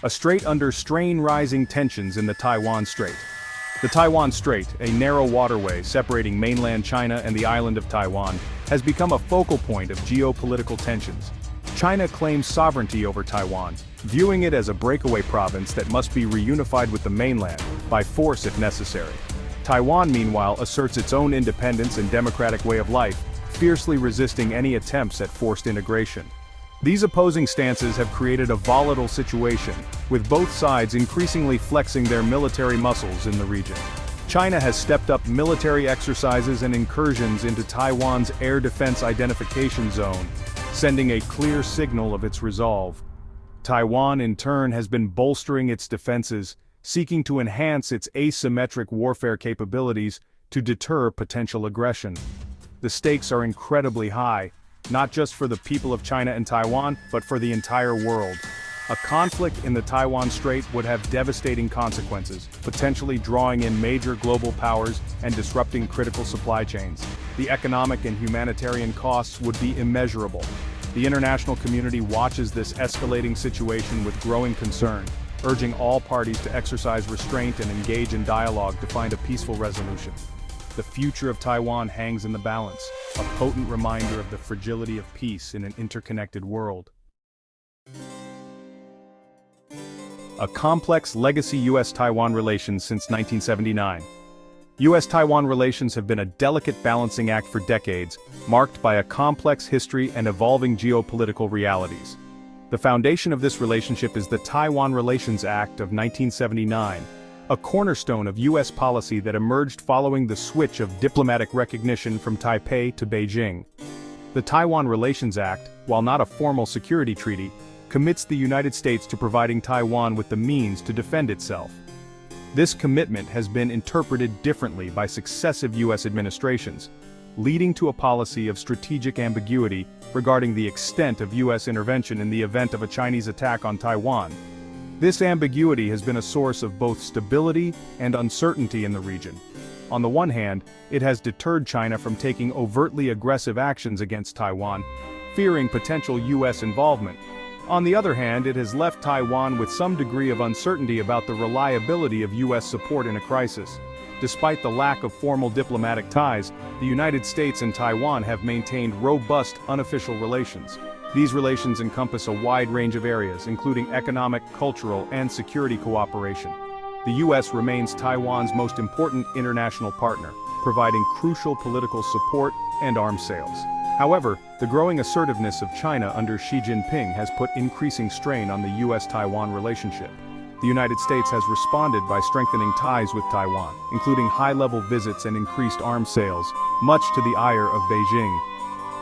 a strait under rising tensions in the Taiwan Strait. The Taiwan Strait, a narrow waterway separating mainland China and the island of Taiwan, has become a focal point of geopolitical tensions. China claims sovereignty over Taiwan, viewing it as a breakaway province that must be reunified with the mainland, by force if necessary. Taiwan, meanwhile, asserts its own independence and democratic way of life, fiercely resisting any attempts at forced integration. These opposing stances have created a volatile situation, with both sides increasingly flexing their military muscles in the region. China has stepped up military exercises and incursions into Taiwan's air defense identification zone, sending a clear signal of its resolve. Taiwan, in turn, has been bolstering its defenses, seeking to enhance its asymmetric warfare capabilities to deter potential aggression. The stakes are incredibly high, not just for the people of China and Taiwan, but for the entire world. A conflict in the Taiwan Strait would have devastating consequences, potentially drawing in major global powers and disrupting critical supply chains. The economic and humanitarian costs would be immeasurable. The international community watches this escalating situation with growing concern, urging all parties to exercise restraint and engage in dialogue to find a peaceful resolution. The future of Taiwan hangs in the balance, a potent reminder of the fragility of peace in an interconnected world. A complex legacy U.S. Taiwan relations since 1979. U.S. Taiwan relations have been a delicate balancing act for decades, marked by a complex history and evolving geopolitical realities. The foundation of this relationship is the Taiwan Relations Act of 1979, a cornerstone of U.S. policy that emerged following the switch of diplomatic recognition from Taipei to Beijing. The Taiwan Relations Act, while not a formal security treaty, commits the United States to providing Taiwan with the means to defend itself. This commitment has been interpreted differently by successive U.S. administrations, leading to a policy of strategic ambiguity regarding the extent of U.S. intervention in the event of a Chinese attack on Taiwan. This ambiguity has been a source of both stability and uncertainty in the region. On the one hand, it has deterred China from taking overtly aggressive actions against Taiwan, fearing potential U.S. involvement. On the other hand, it has left Taiwan with some degree of uncertainty about the reliability of U.S. support in a crisis. Despite the lack of formal diplomatic ties, the United States and Taiwan have maintained robust unofficial relations. These relations encompass a wide range of areas, including economic, cultural, and security cooperation. The U.S. remains Taiwan's most important international partner, providing crucial political support and arms sales. However, the growing assertiveness of China under Xi Jinping has put increasing strain on the U.S.-Taiwan relationship. The United States has responded by strengthening ties with Taiwan, including high-level visits and increased arms sales, much to the ire of Beijing.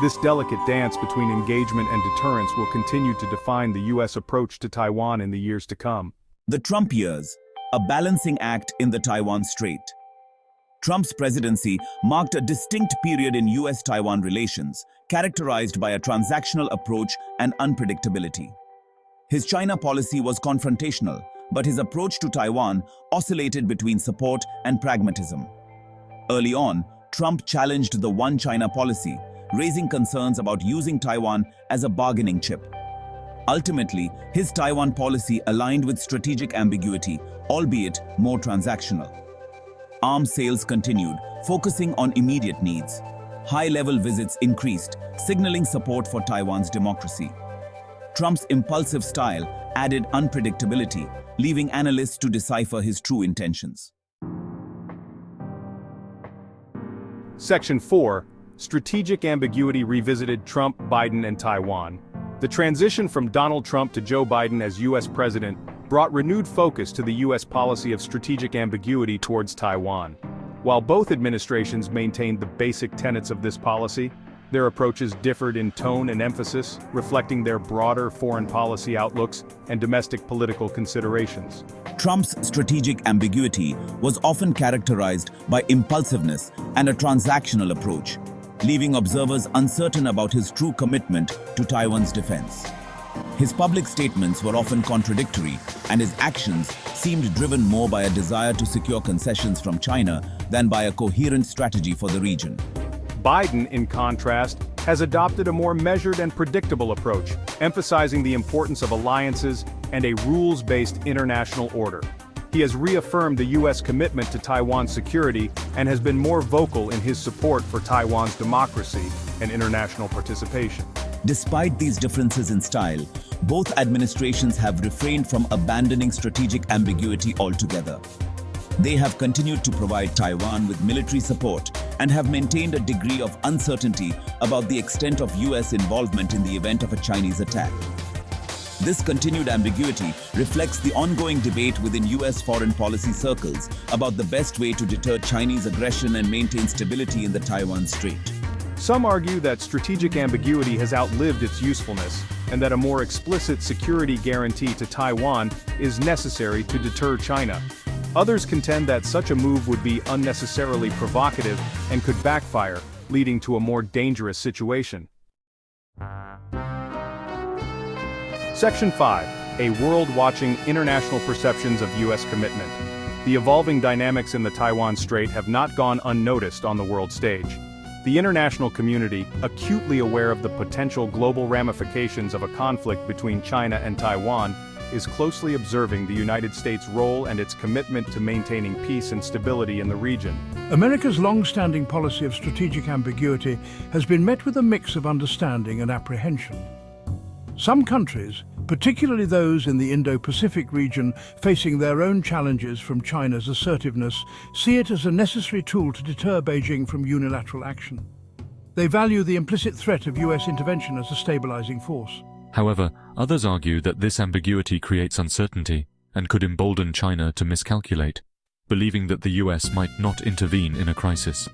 This delicate dance between engagement and deterrence will continue to define the U.S. approach to Taiwan in the years to come. The Trump years, a balancing act in the Taiwan Strait. Trump's presidency marked a distinct period in U.S. Taiwan relations, characterized by a transactional approach and unpredictability. His China policy was confrontational, but his approach to Taiwan oscillated between support and pragmatism. Early on, Trump challenged the One China policy, raising concerns about using Taiwan as a bargaining chip. Ultimately, his Taiwan policy aligned with strategic ambiguity, albeit more transactional. Arms sales continued, focusing on immediate needs. High-level visits increased, signaling support for Taiwan's democracy. Trump's impulsive style added unpredictability, leaving analysts to decipher his true intentions. Section 4. Strategic ambiguity revisited: Trump, Biden, and Taiwan. The transition from Donald Trump to Joe Biden as U.S. president brought renewed focus to the U.S. policy of strategic ambiguity towards Taiwan. While both administrations maintained the basic tenets of this policy, their approaches differed in tone and emphasis, reflecting their broader foreign policy outlooks and domestic political considerations. Trump's strategic ambiguity was often characterized by impulsiveness and a transactional approach, leaving observers uncertain about his true commitment to Taiwan's defense. His public statements were often contradictory, and his actions seemed driven more by a desire to secure concessions from China than by a coherent strategy for the region. Biden, in contrast, has adopted a more measured and predictable approach, emphasizing the importance of alliances and a rules-based international order. He has reaffirmed the U.S. commitment to Taiwan's security and has been more vocal in his support for Taiwan's democracy and international participation. Despite these differences in style, both administrations have refrained from abandoning strategic ambiguity altogether. They have continued to provide Taiwan with military support and have maintained a degree of uncertainty about the extent of U.S. involvement in the event of a Chinese attack. This continued ambiguity reflects the ongoing debate within U.S. foreign policy circles about the best way to deter Chinese aggression and maintain stability in the Taiwan Strait. Some argue that strategic ambiguity has outlived its usefulness, and that a more explicit security guarantee to Taiwan is necessary to deter China. Others contend that such a move would be unnecessarily provocative and could backfire, leading to a more dangerous situation. Section 5. A world watching international perceptions of U.S. commitment. The evolving dynamics in the Taiwan Strait have not gone unnoticed on the world stage. The international community, acutely aware of the potential global ramifications of a conflict between China and Taiwan, is closely observing the United States' role and its commitment to maintaining peace and stability in the region. America's long-standing policy of strategic ambiguity has been met with a mix of understanding and apprehension. Some countries, particularly those in the Indo-Pacific region facing their own challenges from China's assertiveness, see it as a necessary tool to deter Beijing from unilateral action. They value the implicit threat of U.S. intervention as a stabilizing force. However, others argue that this ambiguity creates uncertainty and could embolden China to miscalculate, believing that the U.S. might not intervene in a crisis.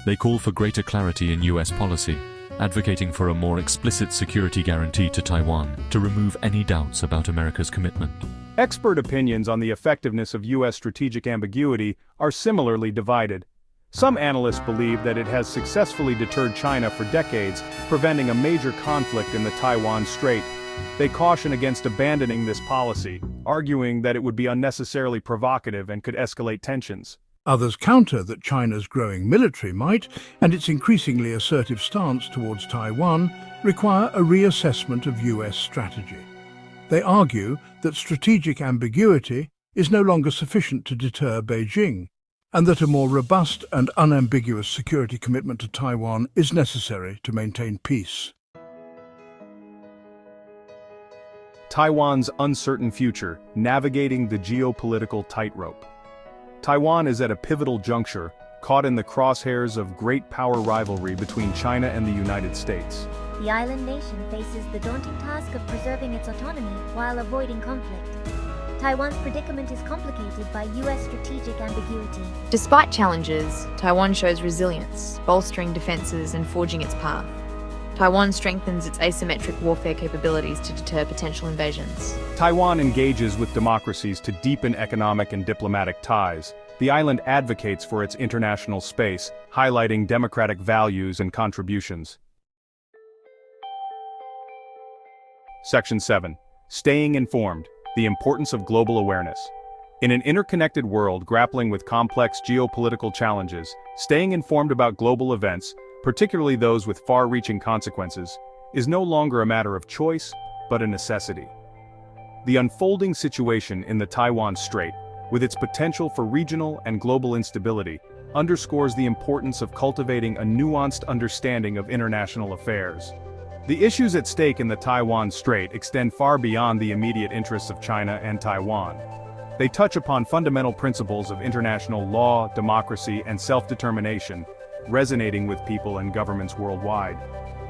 They call for greater clarity in U.S. policy, advocating for a more explicit security guarantee to Taiwan to remove any doubts about America's commitment. Expert opinions on the effectiveness of U.S. strategic ambiguity are similarly divided. Some analysts believe that it has successfully deterred China for decades, preventing a major conflict in the Taiwan Strait. They caution against abandoning this policy, arguing that it would be unnecessarily provocative and could escalate tensions. Others counter that China's growing military might and its increasingly assertive stance towards Taiwan require a reassessment of U.S. strategy. They argue that strategic ambiguity is no longer sufficient to deter Beijing, and that a more robust and unambiguous security commitment to Taiwan is necessary to maintain peace. Taiwan's uncertain future, navigating the geopolitical tightrope. Taiwan is at a pivotal juncture, caught in the crosshairs of great power rivalry between China and the United States. The island nation faces the daunting task of preserving its autonomy while avoiding conflict. Taiwan's predicament is complicated by U.S. strategic ambiguity. Despite challenges, Taiwan shows resilience, bolstering defenses and forging its path. Taiwan strengthens its asymmetric warfare capabilities to deter potential invasions. Taiwan engages with democracies to deepen economic and diplomatic ties. The island advocates for its international space, highlighting democratic values and contributions. Section 7. Staying informed. The importance of global awareness. In an interconnected world grappling with complex geopolitical challenges, staying informed about global events, particularly those with far-reaching consequences, is no longer a matter of choice, but a necessity. The unfolding situation in the Taiwan Strait, with its potential for regional and global instability, underscores the importance of cultivating a nuanced understanding of international affairs. The issues at stake in the Taiwan Strait extend far beyond the immediate interests of China and Taiwan. They touch upon fundamental principles of international law, democracy, and self-determination, resonating with people and governments worldwide.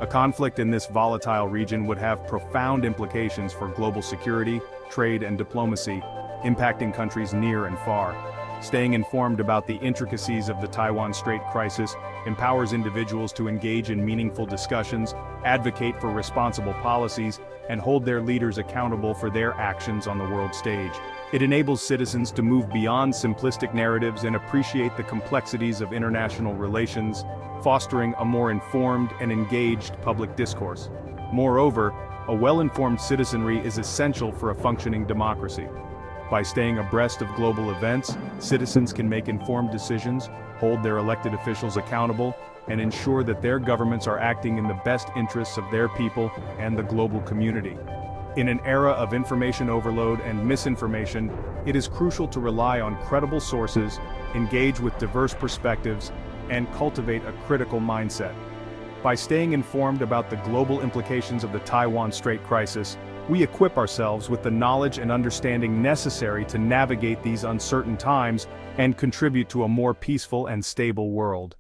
A conflict in this volatile region would have profound implications for global security, trade, and diplomacy, impacting countries near and far. Staying informed about the intricacies of the Taiwan Strait crisis empowers individuals to engage in meaningful discussions, advocate for responsible policies, and hold their leaders accountable for their actions on the world stage. It enables citizens to move beyond simplistic narratives and appreciate the complexities of international relations, fostering a more informed and engaged public discourse. Moreover, a well-informed citizenry is essential for a functioning democracy. By staying abreast of global events, citizens can make informed decisions, hold their elected officials accountable, and ensure that their governments are acting in the best interests of their people and the global community. In an era of information overload and misinformation, it is crucial to rely on credible sources, engage with diverse perspectives, and cultivate a critical mindset. By staying informed about the global implications of the Taiwan Strait crisis, we equip ourselves with the knowledge and understanding necessary to navigate these uncertain times and contribute to a more peaceful and stable world.